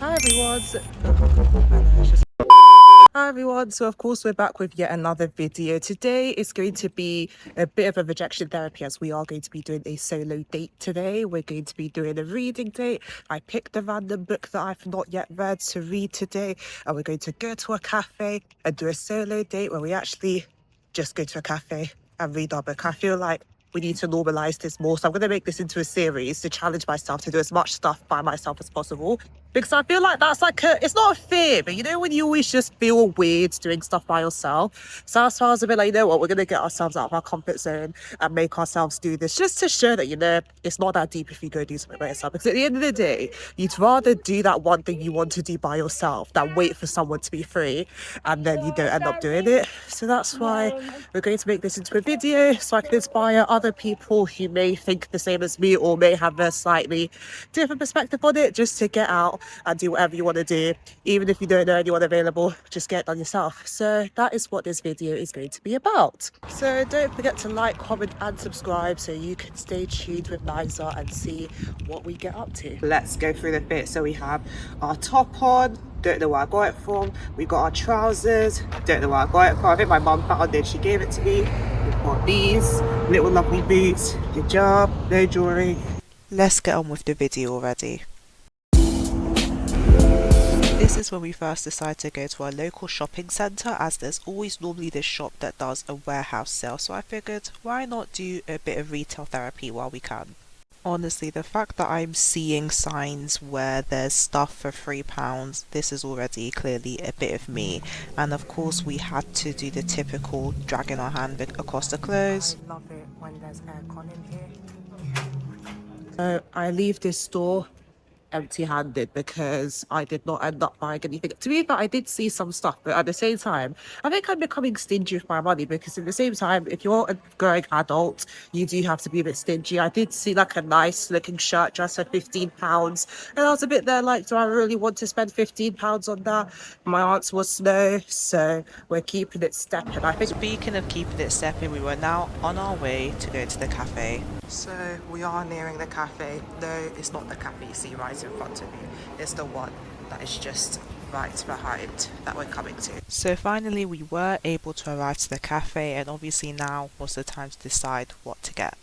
Hi everyone. Hi everyone. So of course we're back with yet another video. Today is going to be a bit of a rejection therapy as we are going to be doing a solo date today. We're going to be doing a reading date. I picked a random book that I've not yet read to read today, and we're going to go to a cafe and do a solo date where we actually just go to a cafe and read our book. I feel like we need to normalize this more. So I'm going to make this into a series to challenge myself to do as much stuff by myself as possible. Because I feel like that's like it's not a fear, but you know when you always just feel weird doing stuff by yourself. So as far as a bit like, you know what, we're going to get ourselves out of our comfort zone and make ourselves do this just to show that, you know, it's not that deep if you go do something by yourself. Because at the end of the day, you'd rather do that one thing you want to do by yourself than wait for someone to be free and then you don't end up doing it. So that's why we're going to make this into a video so I can inspire other people who may think the same as me or may have a slightly different perspective on it, just to get out and do whatever you want to do. Even if you don't know anyone available, just get it done yourself. So that is what this video is going to be about. So don't forget to like, comment and subscribe so you can stay tuned with Naizah and see what we get up to. Let's go through the fit. So we have our top on, don't know where I got it from. We got our trousers, don't know where I got it from. I think my mum found it, she gave it to me. We've got these little lovely boots, hijab, no jewellery. Let's get on with the video already. This is when we first decide to go to our local shopping centre, as there's always normally this shop that does a warehouse sale, so I figured why not do a bit of retail therapy while we can. Honestly, the fact that I'm seeing signs where there's stuff for £3, this is already clearly a bit of me. And of course we had to do the typical dragging our hand across the clothes. I love it when there's aircon in here. So I leave this store empty-handed because I did not end up buying anything. To be fair, I did see some stuff, but at the same time, I think I'm becoming stingy with my money because at the same time, if you're a growing adult, you do have to be a bit stingy. I did see like a nice looking shirt dress for £15, and I was a bit there like, do I really want to spend £15 on that? My answer was no, so we're keeping it stepping. I think, speaking of keeping it stepping, we were now on our way to go to the cafe. So we are nearing the cafe. No, it's not the cafe you see right in front of you. It's the one that is just right behind that we're coming to. So finally we were able to arrive to the cafe, and obviously now was the time to decide what to get.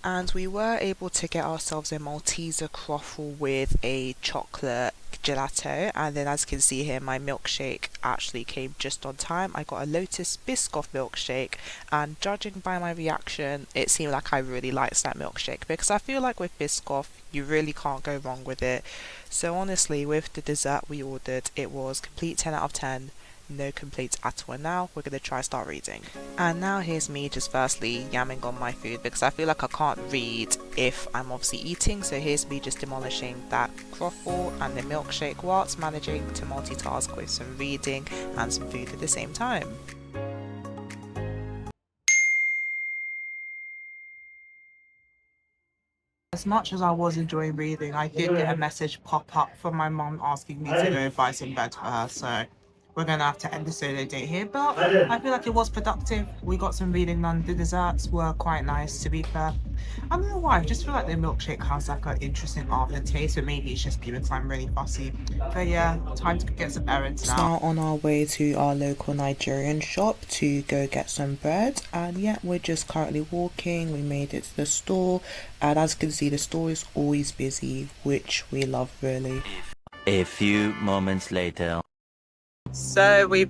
And we were able to get ourselves a Malteser croffle with a chocolate gelato, and then as you can see here, my milkshake actually came just on time. I got a Lotus Biscoff milkshake, and judging by my reaction, it seemed like I really liked that milkshake, because I feel like with Biscoff you really can't go wrong with it. So honestly, with the dessert we ordered, it was complete 10 out of 10. No complaints at all. And now we're going to try start reading. And now here's me just firstly yamming on my food because I feel like I can't read if I'm obviously eating. So here's me just demolishing that croffle and the milkshake whilst managing to multitask with some reading and some food at the same time. As much as I was enjoying reading, I did get a message pop up from my mum asking me to go buy some bread for her, so we're going to have to end the solo date here, but I feel like it was productive. We got some reading done. The desserts were quite nice, to be fair. I don't know why, I just feel like the milkshake has like an interesting aftertaste, but maybe it's just because I'm really fussy. But yeah, time to get some errands now. Now on our way to our local Nigerian shop to go get some bread, and yeah, we're just currently walking. We made it to the store, and as you can see, the store is always busy, which we love really. A few moments later. So we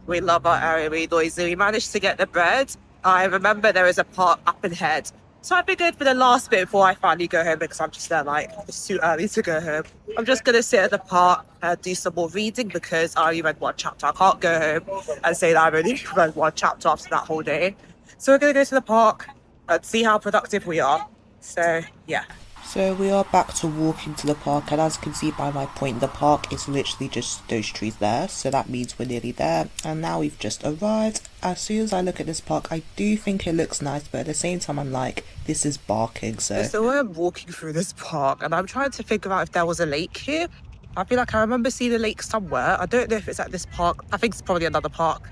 love our area, we noisy. We managed to get the bread. I remember there is a park up ahead. So I figured for the last bit before I finally go home, because I'm just there like, it's too early to go home. I'm just going to sit at the park and do some more reading because I only read one chapter. I can't go home and say that I've only read one chapter after that whole day. So we're going to go to the park and see how productive we are. So yeah. So we are back to walking to the park, and as you can see by my point, the park is literally just those trees there, so that means we're nearly there. And now we've just arrived. As soon as I look at this park, I do think it looks nice, but at the same time I'm like, this is barking. So we're walking through this park and I'm trying to figure out if there was a lake here. I feel like I remember seeing a lake somewhere. I don't know if it's at this park. I think it's probably another park.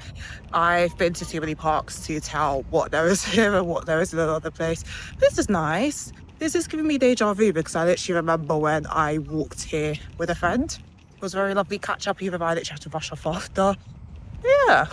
I've been to too many parks to tell what there is here and what there is in another place. This is nice. This is giving me deja vu because I literally remember when I walked here with a friend. It was a very lovely catch up, even though I literally had to rush off after. Yeah,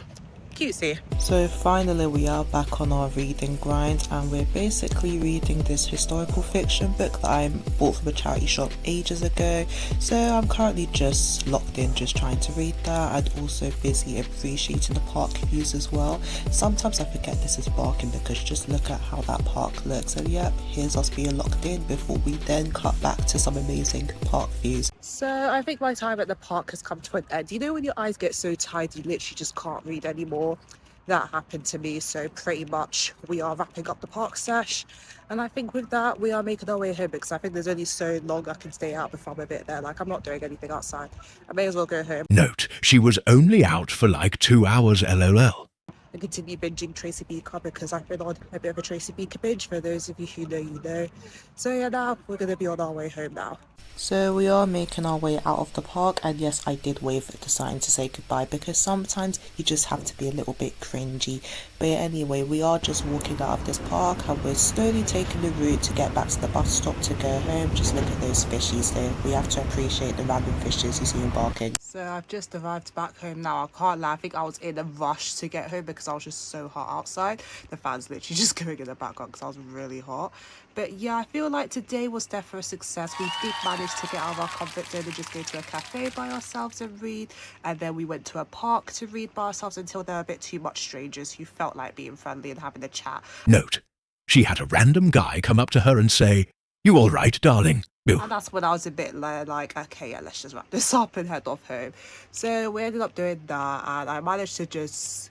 cutesy. So finally we are back on our reading grind, and we're basically reading this historical fiction book that I bought from a charity shop ages ago. So I'm currently just locked in, just trying to read that, and also busy appreciating the park views as well. Sometimes I forget this is barking because just look at how that park looks, and yep, here's us being locked in before we then cut back to some amazing park views. So I think my time at the park has come to an end. You know when your eyes get so tired you literally just can't read anymore? That happened to me, so pretty much we are wrapping up the park sesh, and I think with that we are making our way home because I think there's only so long I can stay out before I'm a bit there. Like, I'm not doing anything outside. I may as well go home Note, she was only out for like 2 hours, lol. and continue binging Tracy Beaker because I've been on a bit of a Tracy Beaker binge. For those of you who know, you know. So yeah, now we're going to be on our way home now. So we are making our way out of the park, and yes, I did wave at the sign to say goodbye because sometimes you just have to be a little bit cringy. But yeah, anyway, we are just walking out of this park and we're slowly taking the route to get back to the bus stop to go home. Just look at those fishies there. We have to appreciate the random fishes you see embarking. So I've just arrived back home now. I can't lie, I think I was in a rush to get home because I was just so hot outside. The fans literally just going in the background because I was really hot. But yeah, I feel like today was definitely a success. We did manage to get out of our comfort zone and just go to a cafe by ourselves and read. And then we went to a park to read by ourselves until there were a bit too much strangers who felt like being friendly and having a chat. Note, she had a random guy come up to her and say, "You all right, darling?" Ew. And that's when I was a bit like, okay, yeah, let's just wrap this up and head off home. So we ended up doing that, and I managed to just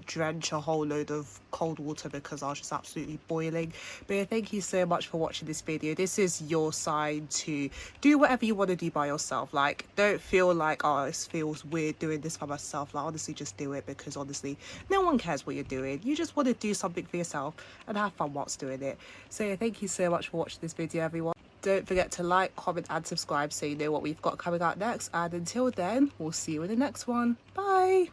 drench a whole load of cold water because I was just absolutely boiling. But yeah, thank you so much for watching this video. This is your sign to do whatever you want to do by yourself. Like, don't feel like, oh, this feels weird doing this by myself. Like, honestly, just do it because honestly no one cares what you're doing. You just want to do something for yourself and have fun whilst doing it. So yeah, thank you so much for watching this video, everyone. Don't forget to like, comment and subscribe so you know what we've got coming out next, and until then, we'll see you in the next one. Bye.